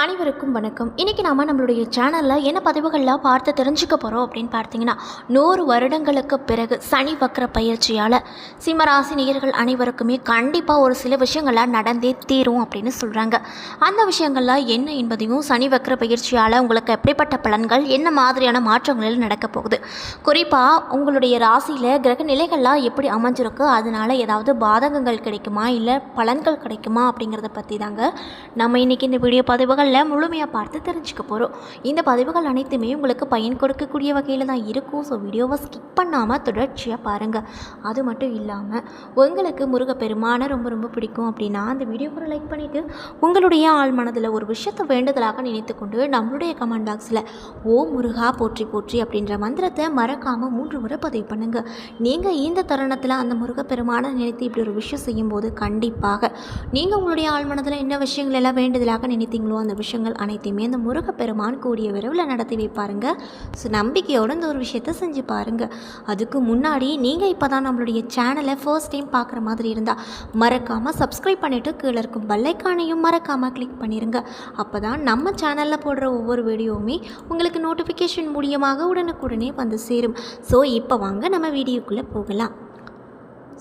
அனைவருக்கும் வணக்கம். இன்றைக்கி நாம் நம்மளுடைய சேனலில் என்ன பதிவுகள்லாம் பார்த்து தெரிஞ்சுக்க போகிறோம் அப்படின்னு பார்த்தீங்கன்னா, 100 வருடங்களுக்கு பிறகு சனி வக்ர பயிற்சியால் சிம்மராசி நேயர்கள் அனைவருக்குமே கண்டிப்பாக ஒரு சில விஷயங்கள்லாம் நடந்தே தீரும் அப்படின்னு சொல்கிறாங்க. அந்த விஷயங்கள்லாம் என்ன என்பதையும், சனி வக்ர பயிற்சியால் உங்களுக்கு எப்படிப்பட்ட பலன்கள், என்ன மாதிரியான மாற்றங்கள் நடக்க போகுது, குறிப்பாக உங்களுடைய ராசியில் கிரக நிலைகள்லாம் எப்படி அமைஞ்சிருக்கு, அதனால் ஏதாவது பாதகங்கள் கிடைக்குமா இல்லை பலன்கள் கிடைக்குமா அப்படிங்கிறத பற்றி தாங்க நம்ம இன்றைக்கி இந்த வீடியோ பதிவுகள் முழுமையாக பார்த்து தெரிஞ்சுக்க போகிறோம். இந்த பதிவுகள் அனைத்துமே உங்களுக்கு பயன் கொடுக்கக்கூடிய வகையில் தான் இருக்கும். ஸோ வீடியோவை ஸ்கிப் பண்ணாமல் தொடர்ச்சியாக பாருங்கள். அது மட்டும் இல்லாமல் உங்களுக்கு முருகப்பெருமானை ரொம்ப பிடிக்கும் அப்படின்னா அந்த வீடியோவை லைக் பண்ணிவிட்டு உங்களுடைய ஆள் மனதில் ஒரு விஷயத்தை வேண்டுதலாக நினைத்து கொண்டு நம்மளுடைய கமெண்ட் பாக்ஸில் ஓ முருகா போற்றி போற்றி அப்படின்ற மந்திரத்தை மறக்காமல் 3 முறை பதிவு பண்ணுங்கள். நீங்கள் இந்த தருணத்தில் அந்த முருகப்பெருமானை நினைத்து இப்படி ஒரு விஷயம் செய்யும்போது கண்டிப்பாக நீங்கள் உங்களுடைய ஆள் மனதில் என்ன விஷயங்கள் எல்லாம் வேண்டுதலாக நினைத்தீங்களோ அந்த விஷயங்கள் அனைத்தையுமே அந்த முருகப்பெருமான் கூடிய விரைவில் நடத்தி வைப்பாருங்க. ஸோ நம்பிக்கையோடு இந்த ஒரு விஷயத்தை செஞ்சு பாருங்கள். அதுக்கு முன்னாடி நீங்கள் இப்போ தான் நம்மளுடைய சேனலை ஃபர்ஸ்ட் டைம் பார்க்குற மாதிரி இருந்தால் மறக்காமல் சப்ஸ்கிரைப் பண்ணிவிட்டு கீழே இருக்கும் பெல் ஐகானையும் மறக்காமல் கிளிக் பண்ணிடுங்க. அப்போ தான் நம்ம சேனலில் போடுற ஒவ்வொரு வீடியோவுமே உங்களுக்கு நோட்டிஃபிகேஷன் மூலியமாக உடனுக்குடனே வந்து சேரும். ஸோ இப்போ வாங்க நம்ம வீடியோக்குள்ளே போகலாம்.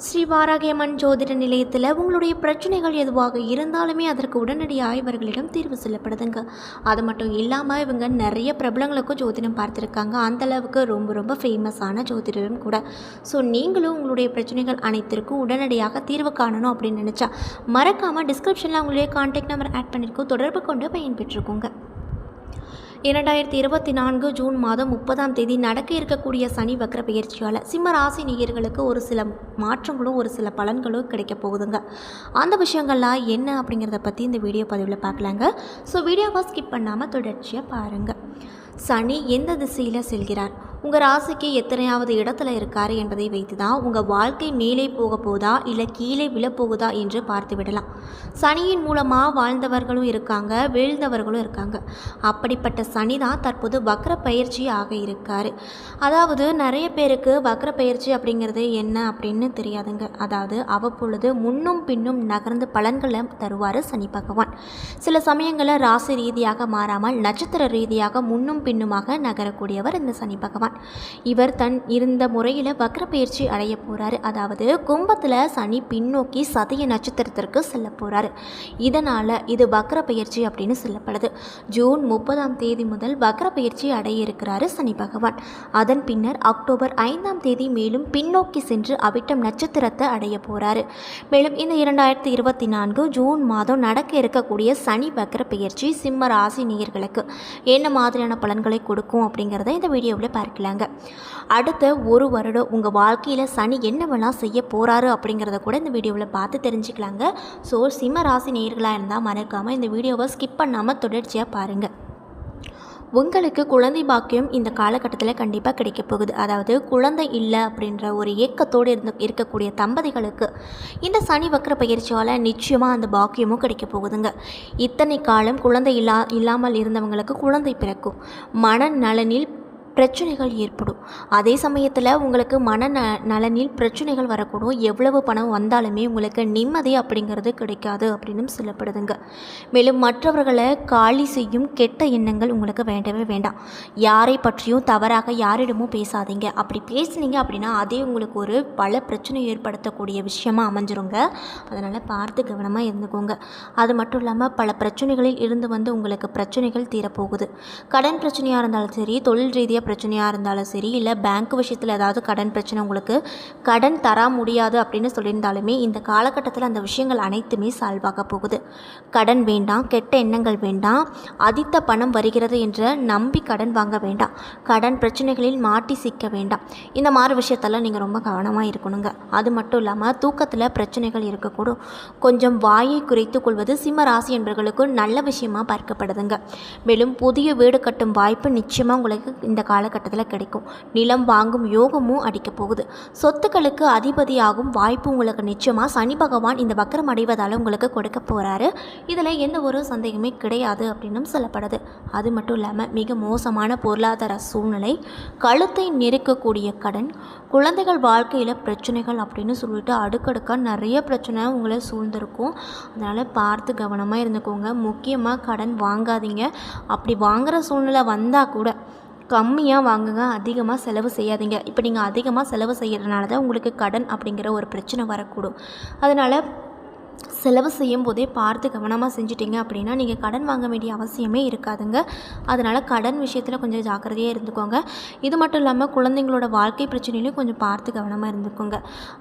ஸ்ரீ வாராகியம்மன் ஜோதிட நிலையத்தில் உங்களுடைய பிரச்சனைகள் எதுவாக இருந்தாலுமே அதற்கு உடனடியாக இவர்களிடம் தீர்வு சொல்லப்படுதுங்க. அது மட்டும் இல்லாமல் இவங்க நிறைய பிரபலங்களுக்கும் ஜோதிடம் பார்த்துருக்காங்க. அந்தளவுக்கு ரொம்ப ஃபேமஸான ஜோதிடரும் கூட. ஸோ நீங்களும் உங்களுடைய பிரச்சனைகள் அனைத்திற்கும் உடனடியாக தீர்வு காணணும் அப்படின்னு நினச்சா மறக்காமல் டிஸ்கிரிப்ஷனில் உங்களுடைய கான்டாக்ட் நம்பர் ஆட் பண்ணியிருக்கோம், தொடர்பு கொண்டு பயன்பெற்றுக்கோங்க. 2024 ஜூன் மாதம் 30ஆம் தேதி நடக்க இருக்கக்கூடிய சனி வக்ர பயிற்சியால் சிம்ம ராசி நேயர்களுக்கு ஒரு சில மாற்றங்களும் ஒரு சில பலன்களும் கிடைக்க போகுதுங்க. அந்த விஷயங்கள்லாம் என்ன அப்படிங்கிறத பற்றி இந்த வீடியோ பதிவில் பார்க்கலாங்க. ஸோ வீடியோவை ஸ்கிப் பண்ணாமல் தொடர்ச்சியாக பாருங்கள். சனி எந்த திசையில் செல்கிறார், உங்கள் ராசிக்கு எத்தனையாவது இடத்துல இருக்கார் என்பதை வைத்து தான் உங்கள் வாழ்க்கை மேலே போக போதா இல்லை கீழே விழப்போகுதா என்று பார்த்து விடலாம். சனியின் மூலமாக வாழ்ந்தவர்களும் இருக்காங்க, வீழ்ந்தவர்களும் இருக்காங்க. அப்படிப்பட்ட சனி தான் தற்போது வக்ர பயிற்சி ஆக இருக்கார். அதாவது நிறைய பேருக்கு வக்ர பயிற்சி அப்படிங்கிறது என்ன அப்படின்னு தெரியாதுங்க. அதாவது அவ்வப்பொழுது முன்னும் பின்னும் நகர்ந்து பலன்களை தருவார் சனி பகவான். சில சமயங்களில் ராசி ரீதியாக மாறாமல் நட்சத்திர ரீதியாக முன்னும் பின்னுமாக நகரக்கூடியவர் இந்த சனி பகவான். இவர் தன் இருந்த முறையில் வக்ர பயிற்சி அடைய போறாரு. அதாவது கும்பத்தில் சனி பின்னோக்கி சதய நட்சத்திரத்திற்கு செல்ல போறாரு. இதனால இது வக்ர பயிற்சி அப்படின்னு சொல்லப்படுது. ஜூன் 30ஆம் தேதி முதல் வக்ர பயிற்சி அடைய இருக்கிறாரு சனி பகவான். அதன் பின்னர் அக்டோபர் 5ஆம் தேதி மேலும் பின்னோக்கி சென்று அவிட்டம் நட்சத்திரத்தை அடைய போறாரு. மேலும் இந்த 2024 ஜூன் மாதம் நடக்க இருக்கக்கூடிய சனி வக்ர பயிற்சி சிம்ம ராசி நேயர்களுக்கு என்ன மாதிரியான பலன்களை கொடுக்கும் அப்படிங்கிறத இந்த வீடியோவில் பார்க்கலாங்க. அடுத்த ஒரு வருடம் உங்கள் வாழ்க்கையில் சனி என்னவெல்லாம் செய்ய போகிறாரு அப்படிங்கிறத கூட இந்த வீடியோவில் பார்த்து தெரிஞ்சுக்கலாங்க. ஸோ சிம்ம ராசி நேயர்களாக இருந்தால் மறக்காமல் இந்த வீடியோவை ஸ்கிப் பண்ணாமல் தொடர்ச்சியாக பாருங்கள். உங்களுக்கு குழந்தை பாக்கியம் இந்த காலகட்டத்தில் கண்டிப்பாக கிடைக்க போகுது. அதாவது குழந்தை இல்லை அப்படின்ற ஒரு ஏக்கத்தோடு இருக்கக்கூடிய தம்பதிகளுக்கு இந்த சனி வக்ர பயிற்சியால் நிச்சயமாக அந்த பாக்கியமும் கிடைக்க போகுதுங்க. இத்தனை காலம் குழந்தை இல்லாமல் இருந்தவங்களுக்கு குழந்தை பிறக்கும். மனநலனில் பிரச்சனைகள் ஏற்படும். அதே சமயத்தில் உங்களுக்கு நலனில் பிரச்சனைகள் வரக்கூடும். எவ்வளவு பணம் வந்தாலுமே உங்களுக்கு நிம்மதி அப்படிங்கிறது கிடைக்காது அப்படின்னு சொல்லப்படுதுங்க. மேலும் மற்றவர்களை காலி செய்யும் கெட்ட எண்ணங்கள் உங்களுக்கு வேண்டவே வேண்டாம். யாரை பற்றியும் தவறாக யாரிடமும் பேசாதீங்க. அப்படி பேசுனீங்க அப்படின்னா அதே உங்களுக்கு ஒரு பல பிரச்சனை ஏற்படுத்தக்கூடிய விஷயமாக அமைஞ்சிருங்க. அதனால் பார்த்து கவனமாக இருந்துக்கோங்க. அது மட்டும் இல்லாமல் பல பிரச்சனைகளில் இருந்து உங்களுக்கு பிரச்சனைகள் தீரப்போகுது. கடன் பிரச்சனையாக இருந்தாலும் சரி, தொழில் ரீதியாக பிரச்சனையாக இருந்தாலும் சரி, இல்லை பேங்க் விஷயத்தில் ஏதாவது கடன் பிரச்சனை, உங்களுக்கு கடன் தர முடியாது அப்படின்னு சொல்லியிருந்தாலுமே இந்த காலகட்டத்தில் அந்த விஷயங்கள் அனைத்துமே சால்வ் ஆக போகுது. கடன் வேண்டாம், கெட்ட எண்ணங்கள் வேண்டாம், அதித்த பணம் வருகிறது என்ற நம்பி கடன் வாங்க வேண்டாம், கடன் பிரச்சனைகளில் மாட்டி சிக்க வேண்டாம். இந்த மாதிரி விஷயத்தெல்லாம் நீங்கள் ரொம்ப கவனமாக இருக்கணுங்க. அது மட்டும் இல்லாமல் தூக்கத்தில் பிரச்சனைகள் இருக்கக்கூடும். கொஞ்சம் வாயை குறைத்து கொள்வது சிம்ம ராசி என்பவர்களுக்கு நல்ல விஷயமாக பார்க்கப்படுதுங்க. மேலும் புதிய வீடு கட்டும் வாய்ப்பு நிச்சயமாக உங்களுக்கு இந்த காலகட்டத்தில் கிடைக்கும். நிலம் வாங்கும் யோகமும் அடிக்கப் போகுது. சொத்துக்களுக்கு அதிபதியாகும் வாய்ப்பு உங்களுக்கு நிச்சயமாக சனி பகவான் இந்த வக்கரம் அடைவதால் உங்களுக்கு கொடுக்க போகிறாரு. இதில் எந்த ஒரு சந்தேகமே கிடையாது அப்படின்னும் சொல்லப்படுது. அது மட்டும் இல்லாமல் மிக மோசமான பொருளாதார சூழ்நிலை, கழுத்தை நெருக்கக்கூடிய கடன், குழந்தைகள் வாழ்க்கையில் பிரச்சனைகள் அப்படின்னு சொல்லிட்டு அடுக்கடுக்காக நிறைய பிரச்சனை உங்களை சூழ்ந்திருக்கும். அதனால் பார்த்து கவனமாக இருந்துக்கோங்க. முக்கியமாக கடன் வாங்காதீங்க. அப்படி வாங்குகிற சூழ்நிலை வந்தால் கூட கம்மியாக வாங்குங்க, அதிகமாக செலவு செய்யாதீங்க. இப்போ நீங்கள் அதிகமாக செலவு செய்கிறதுனால தான் உங்களுக்கு கடன் அப்படிங்கிற ஒரு பிரச்சனை வரக்கூடும். அதனால் செலவு செய்யும் போதே பார்த்து கவனமாக செஞ்சிட்டிங்க அப்படின்னா நீங்கள் கடன் வாங்க வேண்டிய அவசியமே இருக்காதுங்க. அதனால் கடன் விஷயத்தில் கொஞ்சம் ஜாக்கிரதையாக இருந்துக்கோங்க. இது மட்டும் இல்லாமல் குழந்தைங்களோட வாழ்க்கை பிரச்சனையிலையும் கொஞ்சம் பார்த்து கவனமாக இருந்துக்கோங்க.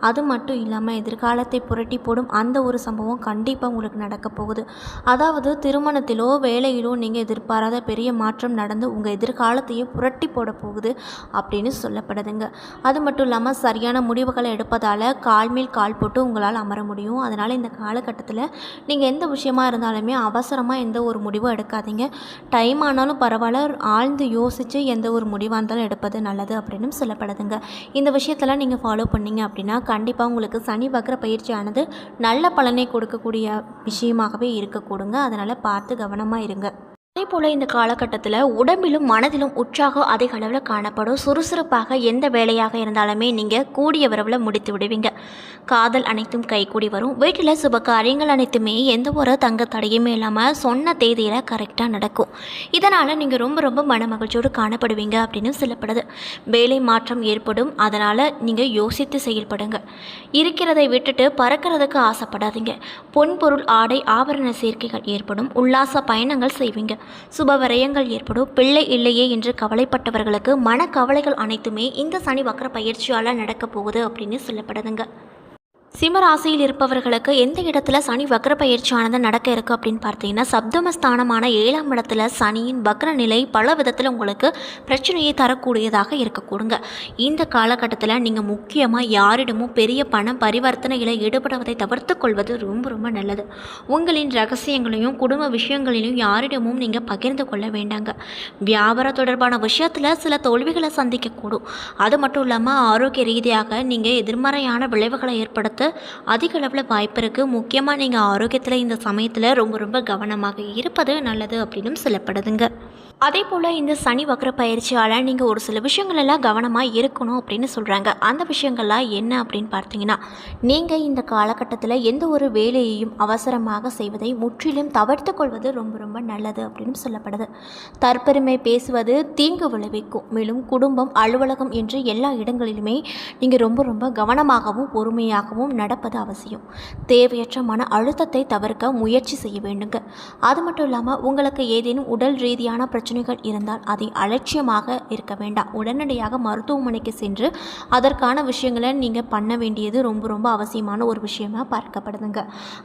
அது மட்டும் இல்லாமல் எதிர்காலத்தை புரட்டி போடும் அந்த ஒரு சம்பவம் கண்டிப்பாக உங்களுக்கு நடக்க போகுது. அதாவது திருமணத்திலோ வேலையிலோ நீங்கள் எதிர்பாராத பெரிய மாற்றம் நடந்து உங்கள் எதிர்காலத்தையே புரட்டி போட போகுது அப்படின்னு சொல்லப்படுதுங்க. அது மட்டும் இல்லாமல் சரியான முடிவுகளை எடுப்பதால் கால் மேல் கால் போட்டு உங்களால் அமர முடியும். அதனால் இந்த காலகட்டத்தில் நீங்கள் எந்த விஷயமா இருந்தாலுமே அவசரமாக எந்த ஒரு முடிவும் எடுக்காதீங்க. டைம் ஆனாலும் பரவாயில்ல, ஆழ்ந்து யோசித்து எந்த ஒரு முடிவாக இருந்தாலும் எடுப்பது நல்லது அப்படின்னு சொல்லப்படுதுங்க. இந்த விஷயத்தெல்லாம் நீங்கள் ஃபாலோ பண்ணிங்க அப்படின்னா கண்டிப்பாக உங்களுக்கு சனி வக்ர பயிற்சியானது நல்ல பலனை கொடுக்கக்கூடிய விஷயமாகவே இருக்கக்கூடுங்க. அதனால் பார்த்து கவனமாக இருங்க. அதேபோல் இந்த காலகட்டத்தில் உடம்பிலும் மனதிலும் உற்சாகம் அதிக அளவில் காணப்படும். சுறுசுறுப்பாக எந்த வேலையாக இருந்தாலுமே நீங்கள் கூடிய விரைவில் முடித்து விடுவீங்க. காதல் அனைத்தும் கைகூடி வரும். வீட்டில் சுப காரியங்கள் அனைத்துமே எந்த ஒரு தங்க தடையுமே இல்லாமல் சொன்ன தேதியில் கரெக்டாக நடக்கும். இதனால் நீங்கள் ரொம்ப ரொம்ப மன மகிழ்ச்சியோடு காணப்படுவீங்க அப்படின்னு சொல்லப்படுது. வேலை மாற்றம் ஏற்படும். அதனால் நீங்கள் யோசித்து செயல்படுங்க. இருக்கிறதை விட்டுட்டு பறக்கிறதுக்கு ஆசைப்படாதீங்க. பொன்பொருள் ஆடை ஆபரண சேர்க்கைகள் ஏற்படும். உல்லாச பயணங்கள் செய்வீங்க. சுப விரயங்கள் ஏற்படும். பிள்ளை இல்லையே என்று கவலைப்பட்டவர்களுக்கு மனக்கவலைகள் அனைத்துமே இந்த சனி வக்ர பயிற்சியால் நடக்க போகுது அப்படின்னு சொல்லப்படுதுங்க. சிம்மராசியில் இருப்பவர்களுக்கு எந்த இடத்துல சனி வக்ர பயிற்சியானது நடக்க இருக்குது அப்படின்னு பார்த்தீங்கன்னா சப்தமஸ்தானமான 7ஆம் இடத்துல சனியின் வக்ர நிலை பல விதத்தில் உங்களுக்கு பிரச்சனையை தரக்கூடியதாக இருக்கக்கூடுங்க. இந்த காலகட்டத்தில் நீங்கள் முக்கியமாக யாரிடமும் பெரிய பண பரிவர்த்தனையில் ஈடுபடுவதை தவிர்த்து கொள்வது ரொம்ப ரொம்ப நல்லது. உங்களின் ரகசியங்களையும் குடும்ப விஷயங்களிலும் யாரிடமும் நீங்கள் பகிர்ந்து கொள்ள வேண்டாங்க. வியாபார தொடர்பான விஷயத்தில் சில தோல்விகளை சந்திக்கக்கூடும். அது மட்டும் இல்லாமல் ஆரோக்கிய ரீதியாக நீங்கள் எதிர்மறையான விளைவுகளை ஏற்படுத்த அதிக அளவில் வாய்ப்பு இருக்குது. முக்கியமாக நீங்கள் ஆரோக்கியத்தில் இந்த சமயத்தில் ரொம்ப ரொம்ப கவனமாக இருப்பது நல்லது அப்படின்னு சொல்லப்படுதுங்க. அதே போல் இந்த சனி வக்ர பயிற்சியால் நீங்கள் ஒரு சில விஷயங்களெல்லாம் கவனமாக இருக்கணும் அப்படின்னு சொல்கிறாங்க. அந்த விஷயங்கள்லாம் என்ன அப்படின்னு பார்த்தீங்கன்னா, நீங்கள் இந்த காலகட்டத்தில் எந்த ஒரு வேலையையும் அவசரமாக செய்வதை முற்றிலும் தவிர்த்து கொள்வது ரொம்ப ரொம்ப நல்லது அப்படின்னு சொல்லப்படுது. தற்பெருமை பேசுவது தீங்கு விளைவிக்கும். மேலும் குடும்பம், அலுவலகம் என்று எல்லா இடங்களிலுமே நீங்கள் ரொம்ப ரொம்ப கவனமாகவும் பொறுமையாகவும் நடப்பது அவசியம். தேவையற்ற மன அழுத்தத்தை தவிர்க்க முயற்சி செய்ய வேண்டுங்க. அது மட்டும் இல்லாமல் உங்களுக்கு ஏதேனும் உடல் ரீதியான பிரச்சனைகள் இருந்தால் அதை அலட்சியமாக இருக்க வேண்டாம். உடனடியாக மருத்துவமனைக்கு சென்று அதற்கான விஷயங்களை நீங்கள் பண்ண வேண்டியது ரொம்ப ரொம்ப அவசியமான ஒரு விஷயமா பார்க்கப்படுதுங்க.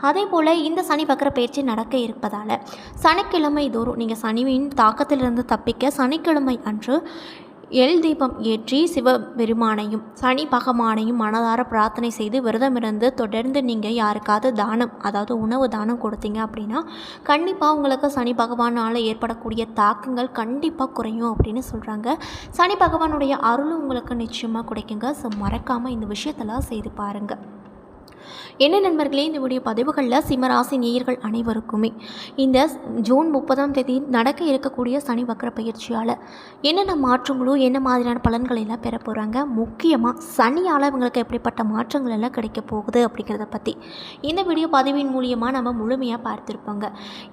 அதே போல் இந்த சனி வக்ர பயிற்சி நடக்க இருப்பதால் சனிக்கிழமை தோறும் நீங்கள் சனியின் தாக்கத்திலிருந்து தப்பிக்க சனிக்கிழமை அன்று எல் தீபம் ஏற்றி சிவபெருமானையும் சனி பகவானையும் மனதார பிரார்த்தனை செய்து விரதமிருந்து தொடர்ந்து நீங்கள் யாருக்காவது தானம், அதாவது உணவு தானம் கொடுத்தீங்க அப்படின்னா கண்டிப்பாக உங்களுக்கு சனி பகவானால் ஏற்படக்கூடிய தாக்கங்கள் கண்டிப்பாக குறையும் அப்படின்னு சொல்கிறாங்க. சனி பகவானுடைய அருளும் உங்களுக்கு நிச்சயமாக கிடைக்குங்க. ஸோ மறக்காமல் இந்த விஷயத்தெல்லாம் செய்து பாருங்கள். என்ன நண்பர்களே, இந்த வீடியோ பதிவுகளில் சிம்மராசி நேயர்கள் அனைவருக்குமே இந்த ஜூன் 30ஆம் தேதி நடக்க இருக்கக்கூடிய சனி வக்ர பயிற்சியால் என்னென்ன மாற்றங்களோ என்ன மாதிரியான பலன்களை எல்லாம் பெற போகிறாங்க, முக்கியமாக சனியால் இவங்களுக்கு எப்படிப்பட்ட மாற்றங்கள் எல்லாம் கிடைக்க போகுது அப்படிங்கிறத பற்றி இந்த வீடியோ பதிவின் மூலியமாக நம்ம முழுமையாக பார்த்துருப்போங்க.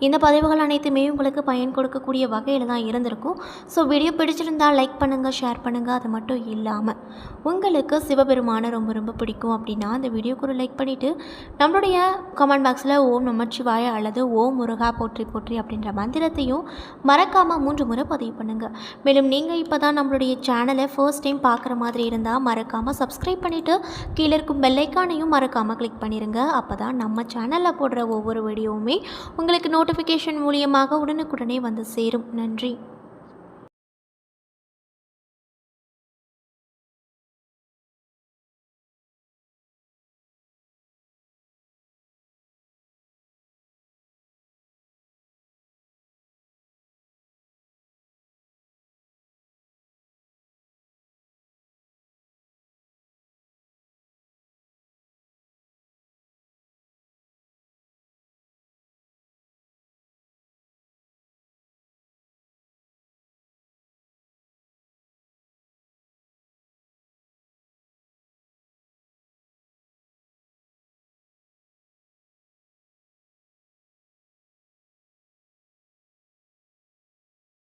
இந்த பதிவுகள் அனைத்துமே உங்களுக்கு பயன் கொடுக்கக்கூடிய வகையில் தான் இருந்திருக்கும். ஸோ வீடியோ பிடிச்சிருந்தால் லைக் பண்ணுங்கள், ஷேர் பண்ணுங்கள். அது மட்டும் இல்லாமல் உங்களுக்கு சிவபெருமானை ரொம்ப ரொம்ப பிடிக்கும் அப்படின்னா அந்த வீடியோக்கு ஒரு லைக் பண்ணிவிட்டு நம்மளுடைய கமெண்ட் பாக்ஸில் ஓம் நமச்சிவாய அல்லது ஓம் முருகா போற்றி போற்றி அப்படின்ற மந்திரத்தையும் மறக்காமல் 3 முறை பதிவு பண்ணுங்கள். மேலும் நீங்கள் இப்போ தான் நம்மளுடைய சேனலை ஃபர்ஸ்ட் டைம் பார்க்குற மாதிரி இருந்தால் மறக்காமல் சப்ஸ்கிரைப் பண்ணிவிட்டு கீழே இருக்கும் பெல்லைக்கானையும் மறக்காமல் கிளிக் பண்ணிடுங்க. அப்போ தான் நம்ம சேனலில் போடுற ஒவ்வொரு வீடியோவுமே உங்களுக்கு நோட்டிஃபிகேஷன் மூலியமாக உடனுக்குடனே வந்து சேரும். நன்றி.